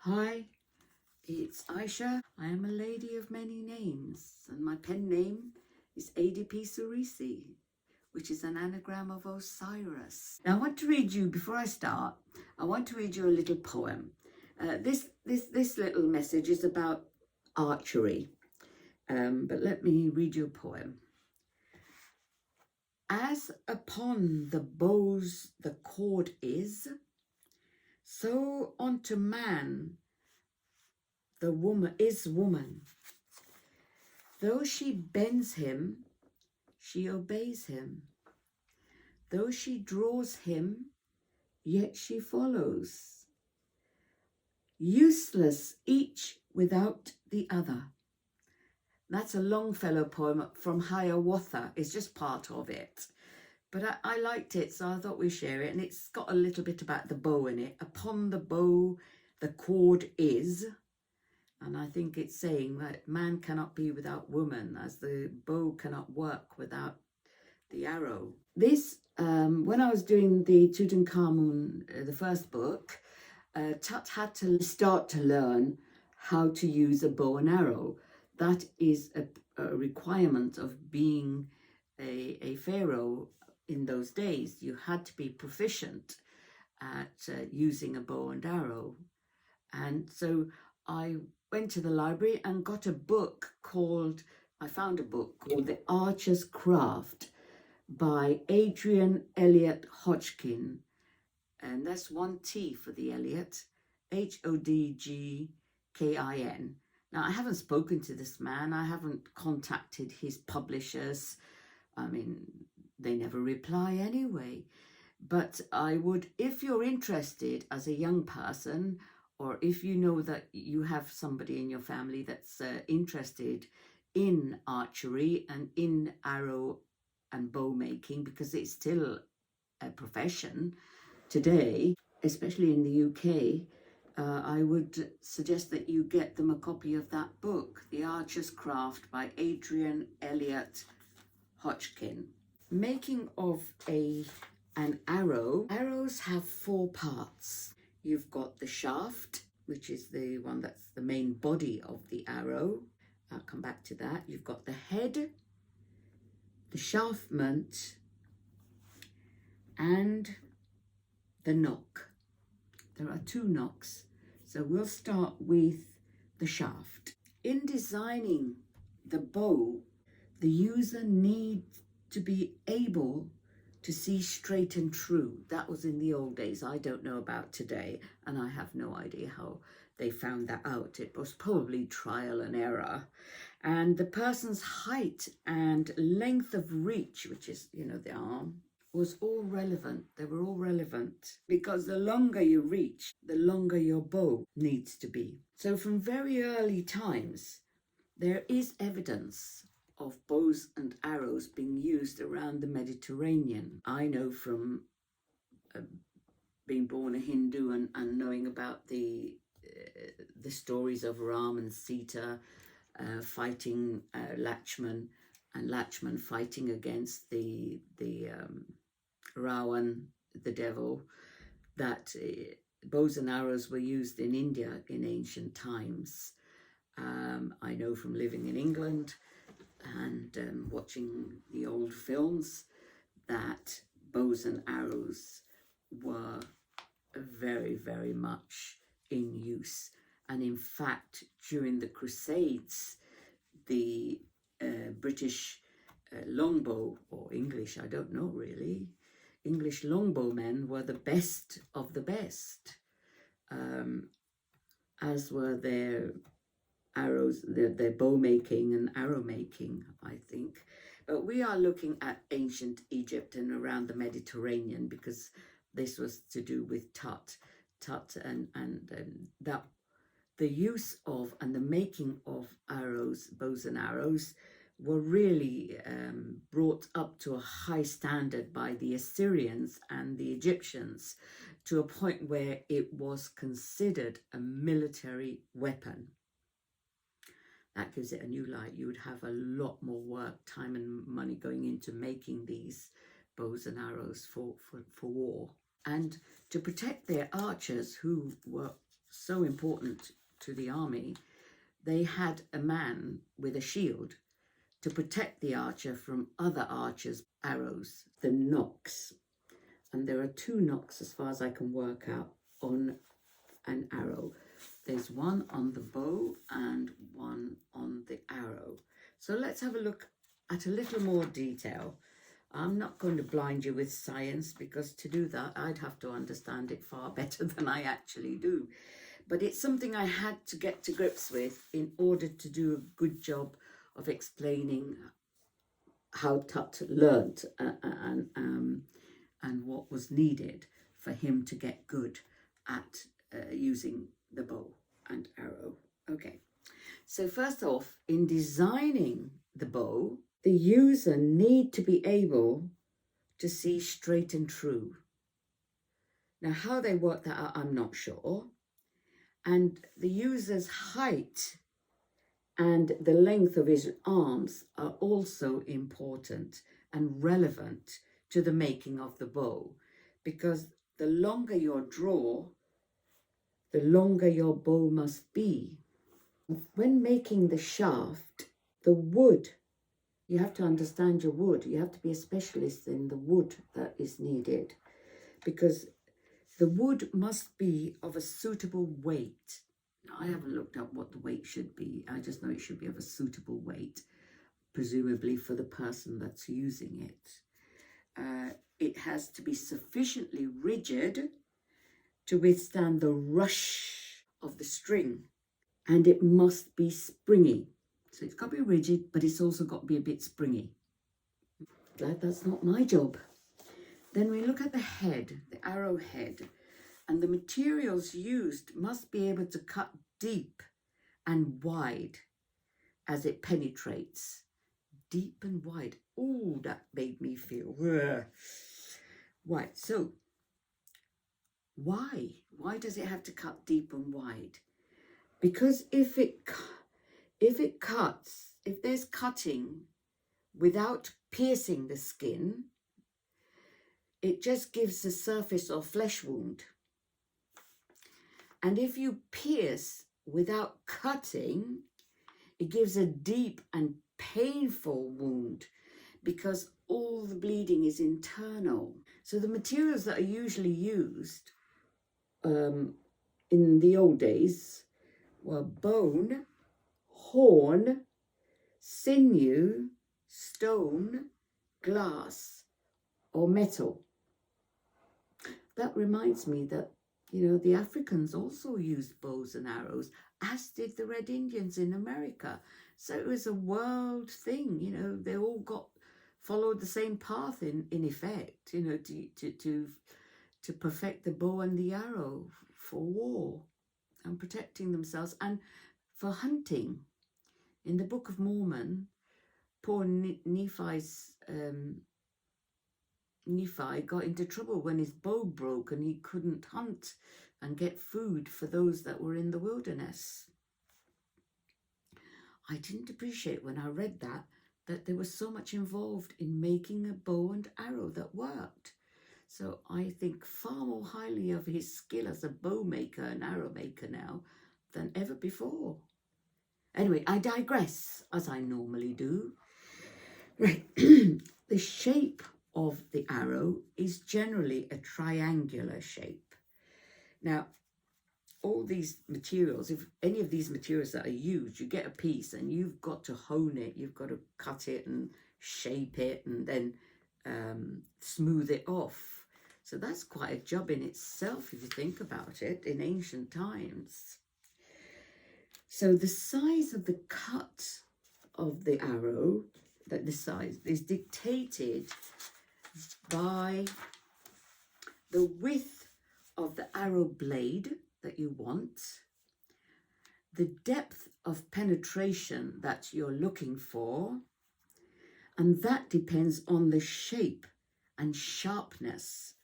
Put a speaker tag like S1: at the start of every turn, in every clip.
S1: Hi, it's Aisha. I am a lady of many names, and my pen name is ADP Sorisi, which is an anagram of Osiris. Now, I want to read you, before I start, I want to read you a little poem. This little message is about archery, but let me read you a poem. As upon the bows the cord is, so unto man the woman is woman. Though she bends him, she obeys him. Though she draws him, yet she follows. Useless each without the other. That's a Longfellow poem from Hiawatha. It's just part of it. But I liked it, so I thought we'd share it. And it's got a little bit about the bow in it. Upon the bow, the cord is. And I think it's saying that man cannot be without woman, as the bow cannot work without the arrow. This, when I was doing the Tutankhamun, the first book, Tut had to start to learn how to use a bow and arrow. That is a requirement of being a pharaoh in those days. You had to be proficient at using a bow and arrow. And so I went to the library and got a book called, I found a book called The Archer's Craft by Adrian Elliott Hodgkin. And that's one T for the Elliott, Hodgkin. Now, I haven't spoken to this man. I haven't contacted his publishers. I mean, they never reply anyway. But I would, if you're interested as a young person, or if you know that you have somebody in your family that's interested in archery and in arrow and bow making, because it's still a profession today, especially in the UK, I would suggest that you get them a copy of that book, The Archer's Craft by Adrian Elliott Hodgkin. Making of an arrow. Arrows have 4 parts. You've got the shaft, which is the one that's the main body of the arrow. I'll come back to that. You've got the head, the shaftment, and the nock. There are 2 nocks. So we'll start with the shaft. In designing the bow, the user needs to be able to see straight and true. That was in the old days. I don't know about today, and I have no idea how they found that out. It was probably trial and error. And the person's height and length of reach, which is, the arm, was all relevant. They were all relevant, because the longer you reach, the longer your bow needs to be. So from very early times, there is evidence of bows and arrows being used around the Mediterranean. I know from being born a Hindu and knowing about the stories of Ram and Sita fighting Lakshman, and Lakshman fighting against the Ravan, the devil, that bows and arrows were used in India in ancient times. I know from living in England and watching the old films that bows and arrows were very, very much in use. And in fact, during the Crusades, the British longbow, or English, I don't know really, English longbowmen were the best of the best, as were their arrows, their bow making and arrow making, I think. But we are looking at ancient Egypt and around the Mediterranean, because this was to do with Tut, and that the use of and the making of arrows, bows and arrows, were really brought up to a high standard by the Assyrians and the Egyptians, to a point where it was considered a military weapon. That gives it a new light. You would have a lot more work, time and money going into making these bows and arrows for war. And to protect their archers, who were so important to the army, they had a man with a shield to protect the archer from other archers' arrows, the nocks. And there are 2 nocks, as far as I can work out, on an arrow. There's one on the bow and one on the arrow. So let's have a look at a little more detail. I'm not going to blind you with science, because to do that, I'd have to understand it far better than I actually do. But it's something I had to get to grips with in order to do a good job of explaining how Tut learnt and what was needed for him to get good at using the bow and arrow. Okay, so first off, in designing the bow, the user need to be able to see straight and true. Now, how they work that out, I'm not sure. And the user's height and the length of his arms are also important and relevant to the making of the bow, because the longer your draw, the longer your bow must be. When making the shaft, the wood, you have to understand your wood. You have to be a specialist in the wood that is needed, because the wood must be of a suitable weight. Now, I haven't looked up what the weight should be. I just know it should be of a suitable weight, presumably for the person that's using it. It has to be sufficiently rigid to withstand the rush of the string, and it must be springy. So it's got to be rigid, but it's also got to be a bit springy. Glad that's not my job. Then we look at the head, the arrow head, and the materials used must be able to cut deep and wide as it penetrates. Deep and wide. Oh, that made me feel. Right, so why? Why does it have to cut deep and wide? Because if there's cutting without piercing the skin, it just gives a surface or flesh wound. And if you pierce without cutting, it gives a deep and painful wound, because all the bleeding is internal. So the materials that are usually used in the old days were bone, horn, sinew, stone, glass, or metal. That reminds me that, the Africans also used bows and arrows, as did the Red Indians in America. So it was a world thing, they all followed the same path in effect, to perfect the bow and the arrow for war and protecting themselves and for hunting. In the Book of Mormon, poor Nephi got into trouble when his bow broke and he couldn't hunt and get food for those that were in the wilderness. I didn't appreciate when I read that there was so much involved in making a bow and arrow that worked. So I think far more highly of his skill as a bow maker and arrow maker now than ever before. Anyway, I digress, as I normally do. Right, the shape of the arrow is generally a triangular shape. Now, all these materials, if any of these materials that are used, you get a piece and you've got to hone it, you've got to cut it and shape it and then smooth it off. So that's quite a job in itself if you think about it in ancient times. So the size of the cut of the arrow, the size is dictated by the width of the arrow blade that you want, the depth of penetration that you're looking for, and that depends on the shape and sharpness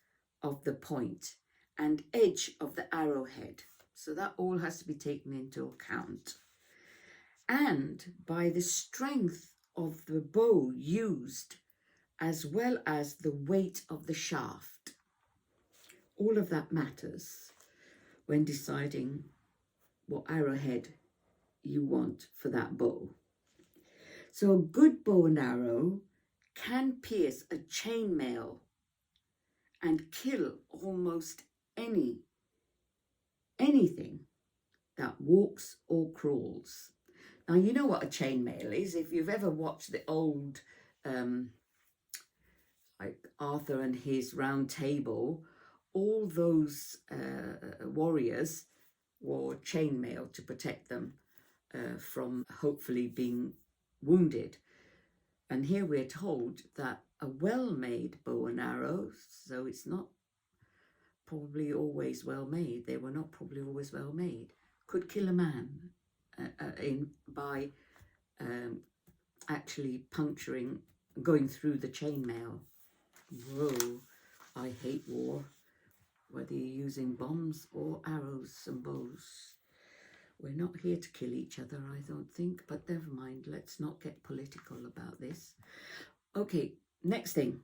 S1: of the point and edge of the arrowhead. So that all has to be taken into account. And by the strength of the bow used, as well as the weight of the shaft. All of that matters when deciding what arrowhead you want for that bow. So a good bow and arrow can pierce a chainmail and kill almost anything that walks or crawls. Now, you know what a chainmail is. If you've ever watched the old, like Arthur and his round table, all those warriors wore chainmail to protect them from hopefully being wounded. And here we're told that a well-made bow and arrow, so it's not probably always well made, they were not probably always well made, could kill a man by actually puncturing, going through the chainmail. Whoa, I hate war, whether you're using bombs or arrows and bows. We're not here to kill each other, I don't think, but never mind, let's not get political about this. Okay, next thing,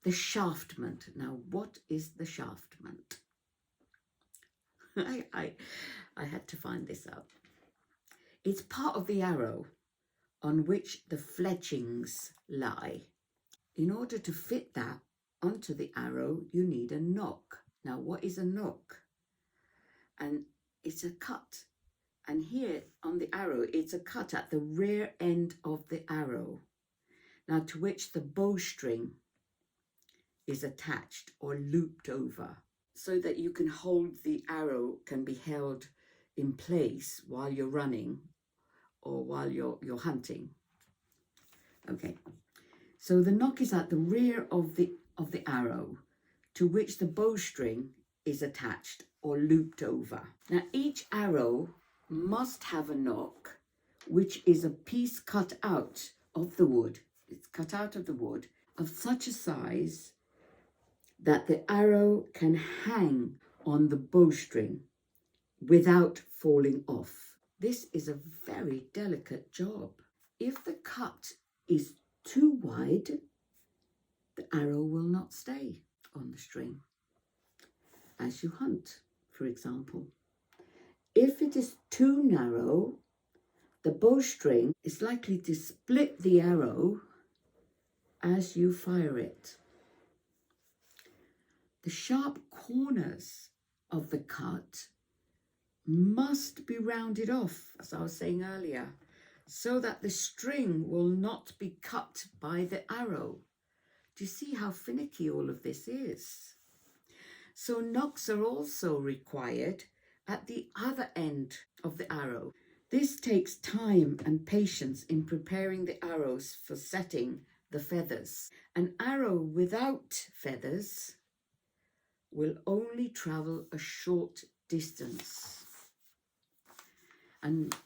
S1: the shaftment. Now, what is the shaftment? I had to find this out. It's part of the arrow on which the fletchings lie. In order to fit that onto the arrow, you need a nock. Now, what is a nock? And it's a cut. And here on the arrow, it's a cut at the rear end of the arrow. Now, to which the bowstring is attached or looped over, so that you can hold the arrow, can be held in place while you're running or while you're hunting. Okay, so the nock is at the rear of the arrow, to which the bowstring is attached or looped over. Now, each arrow must have a nock, which is a piece cut out of the wood. It's cut out of the wood of such a size that the arrow can hang on the bowstring without falling off. This is a very delicate job. If the cut is too wide, the arrow will not stay on the string as you hunt, for example. If it is too narrow, the bowstring is likely to split the arrow as you fire it. The sharp corners of the cut must be rounded off, as I was saying earlier, so that the string will not be cut by the arrow. Do you see how finicky all of this is? So nocks are also required at the other end of the arrow. This takes time and patience in preparing the arrows for setting the feathers. An arrow without feathers will only travel a short distance. And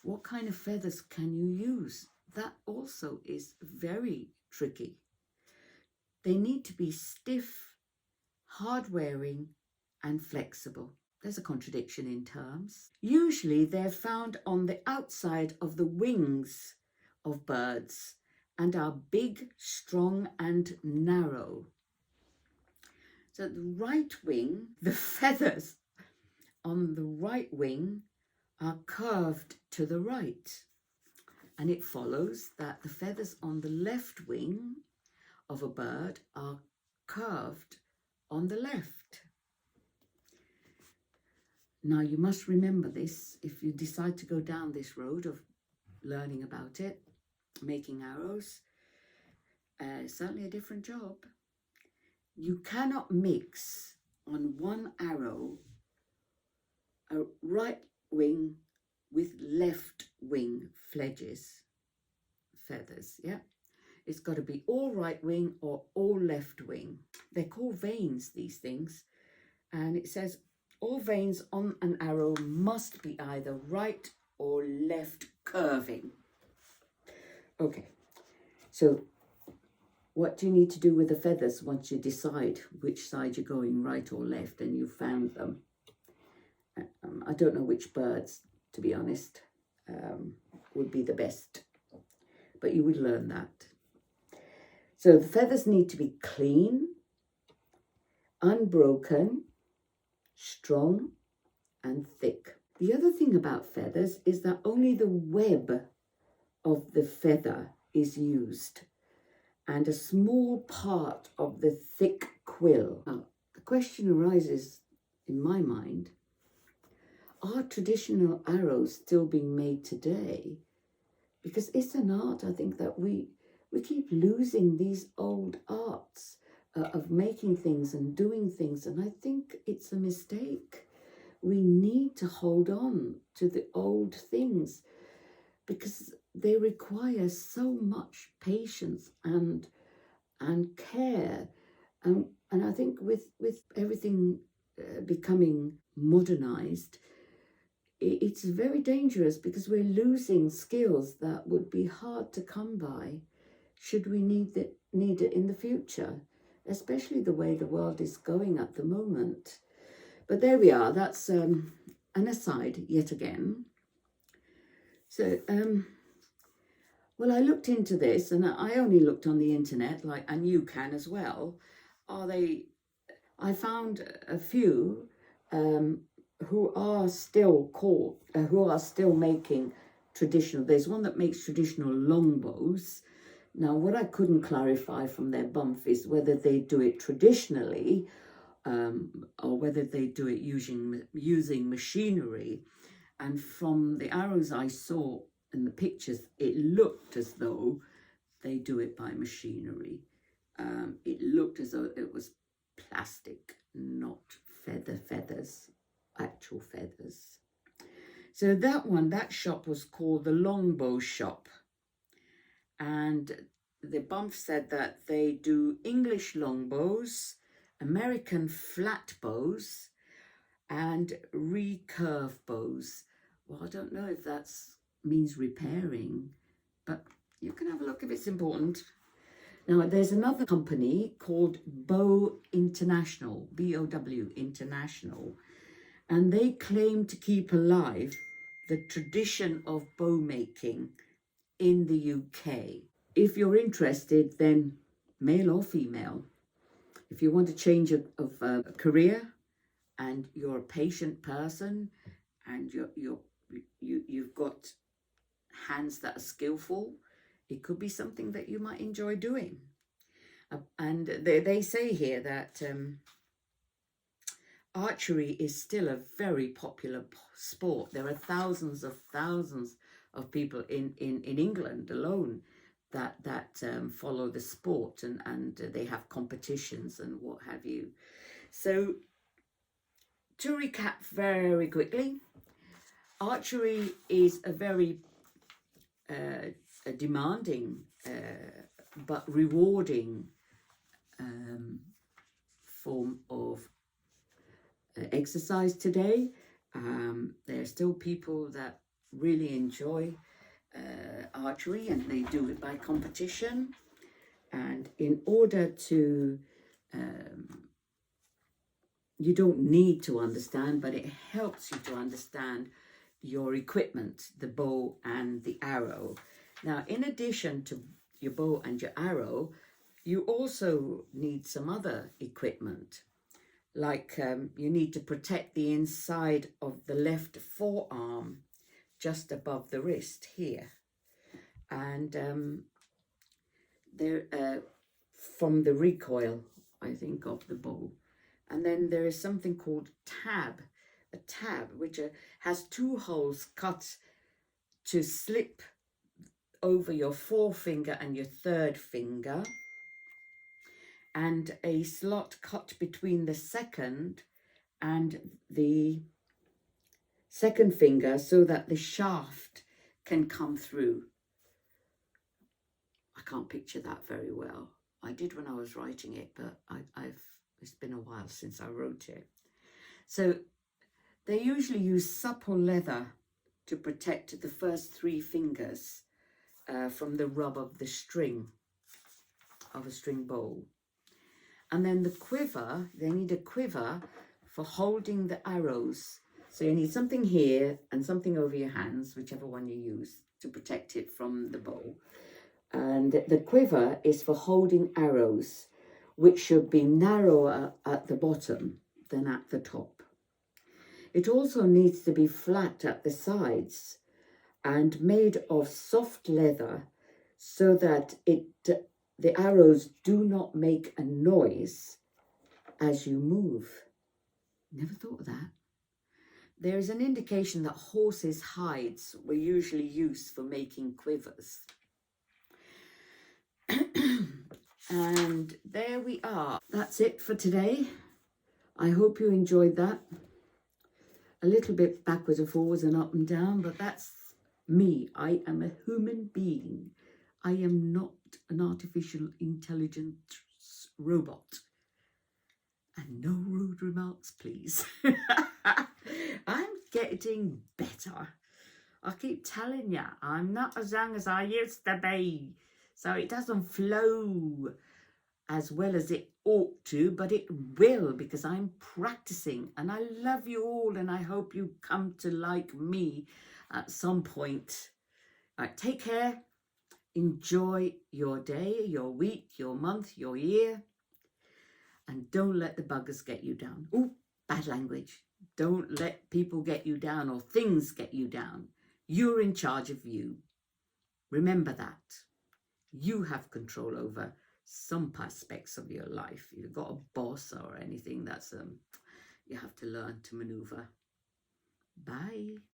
S1: what kind of feathers can you use? That also is very tricky. They need to be stiff, hard-wearing, and flexible. There's a contradiction in terms. Usually they're found on the outside of the wings of birds and are big, strong, and narrow. So the right wing, the feathers on the right wing are curved to the right. And it follows that the feathers on the left wing of a bird are curved on the left. Now, you must remember this if you decide to go down this road of learning about it, making arrows. Certainly a different job. You cannot mix on one arrow a right wing with left wing feathers, yeah? It's got to be all right wing or all left wing. They're called vanes, these things. And it says all vanes on an arrow must be either right or left curving. Okay, so what do you need to do with the feathers once you decide which side you're going, right or left, and you found them? I don't know which birds, to be honest, would be the best, but you would learn that. So the feathers need to be clean, unbroken, strong, and thick. The other thing about feathers is that only the web of the feather is used and a small part of the thick quill. Now, the question arises in my mind, are traditional arrows still being made today? Because it's an art, I think, that we keep losing these old arts of making things and doing things, and I think it's a mistake. We need to hold on to the old things because they require so much patience and care, and I think with everything becoming modernized, it's very dangerous because we're losing skills that would be hard to come by should we need it in the future, especially the way the world is going at the moment. But there we are. That's an aside yet again. So well, I looked into this, and I only looked on the internet, and you can as well. I found a few who are still making traditional. There's one that makes traditional longbows. Now, what I couldn't clarify from their bump is whether they do it traditionally or whether they do it using machinery. And from the arrows I saw in the pictures, it looked as though they do it by machinery. It looked as though it was plastic, not feathers, actual feathers. So that shop was called the Longbow Shop. And the bump said that they do English longbows, American flat bows, and recurve bows. Well, I don't know if that means repairing, but you can have a look if it's important. Now, there's another company called Bow International, B-O-W International, and they claim to keep alive the tradition of bow making in the UK. If you're interested, then male or female, if you want to change of a career and you're a patient person and you've got hands that are skillful, it could be something that you might enjoy doing. And they say here that archery is still a very popular sport. There are thousands of people in England alone that follow the sport, and they have competitions and what have you. So to recap very quickly, archery is a very a demanding but rewarding form of exercise today. There are still people that really enjoy archery, and they do it by competition. And in order to, you don't need to understand, but it helps you to understand your equipment, the bow and the arrow. Now, in addition to your bow and your arrow, you also need some other equipment. Like you need to protect the inside of the left forearm just above the wrist here. And from the recoil, I think, of the bow. And then there is something called a tab, which has two holes cut to slip over your forefinger and your third finger, and a slot cut between the second and the second finger so that the shaft can come through. I can't picture that very well. I did when I was writing it, but it's been a while since I wrote it. So they usually use supple leather to protect the first three fingers from the rub of the string of a string bow. And then the quiver, they need a quiver for holding the arrows. So you need something here and something over your hands, whichever one you use, to protect it from the bow. And the quiver is for holding arrows, which should be narrower at the bottom than at the top. It also needs to be flat at the sides and made of soft leather so that the arrows do not make a noise as you move. Never thought of that. There is an indication that horses' hides were usually used for making quivers. And there we are. That's it for today. I hope you enjoyed that. A little bit backwards and forwards and up and down, but that's me. I am a human being. I am not an artificial intelligence robot. And no rude remarks, please. I'm getting better. I keep telling you, I'm not as young as I used to be. So it doesn't flow as well as it ought to, but it will because I'm practicing. And I love you all, and I hope you come to like me at some point. All right, take care. Enjoy your day, your week, your month, your year. And don't let the buggers get you down. Oh, bad language. Don't let people get you down or things get you down. You're in charge of you. Remember that. You have control over some aspects of your life. If you've got a boss or anything, that's you have to learn to maneuver. Bye.